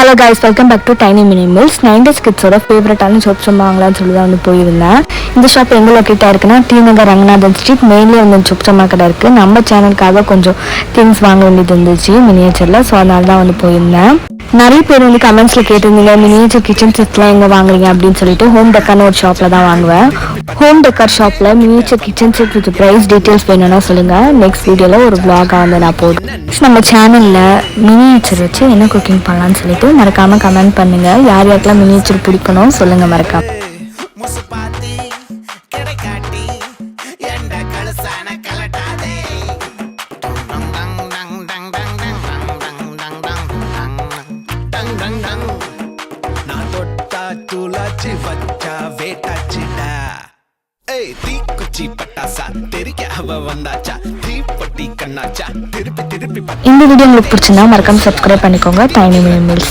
Hello guys, welcome back to Tiny Mini Mills. 90s கிட்ஸோட ஃபேவரட்டான shop வாங்கலாம்னு சொல்லி தான் போயிருந்தேன். இந்த ஷாப் எங்கே லொக்கேட்டாக இருக்குன்னா டி நகர் ரங்கநாதன் ஸ்ட்ரீட் மெயின்லேயே வந்து சொப்சமா கடை இருக்குது. நம்ம சேனலுக்காக கொஞ்சம் திங்ஸ் வாங்க வேண்டியது இருந்துச்சு மினியேச்சரில். ஸோ அதனால தான் போயிருந்தேன். நிறைய பேர் கமெண்ட்ஸில் கேட்டிருந்தீங்க மினியேச்சர் கிச்சன் செட்ஸ்லாம் எங்கே வாங்குறீங்க அப்படின்னு சொல்லிட்டு. ஹோம் டெக்கார்னு ஒரு ஷாப்பில் தான் வாங்குவேன். ஹோம் டெக்கார் ஷாப்பில் miniature kitchen set with price details வேணும்னா சொல்லுங்கள். நெக்ஸ்ட் வீடியோவில் ஒரு vlog நான் போடுறேன். நம்ம சேனலில் மினியேச்சர் வச்சு என்ன குக்கிங் பண்ணலான்னு சொல்லிட்டு மறக்காமல் கமெண்ட் பண்ணுங்கள். யார் யாருக்கெல்லாம் மினியேச்சர் பிடிக்கணும் சொல்லுங்கள் மறக்காம. இந்த வீடியோ உங்களுக்கு பிடிச்சிருந்தா மறக்காம சப்ஸ்கிரைப் பண்ணிக்கோங்க. Tiny Mini mills.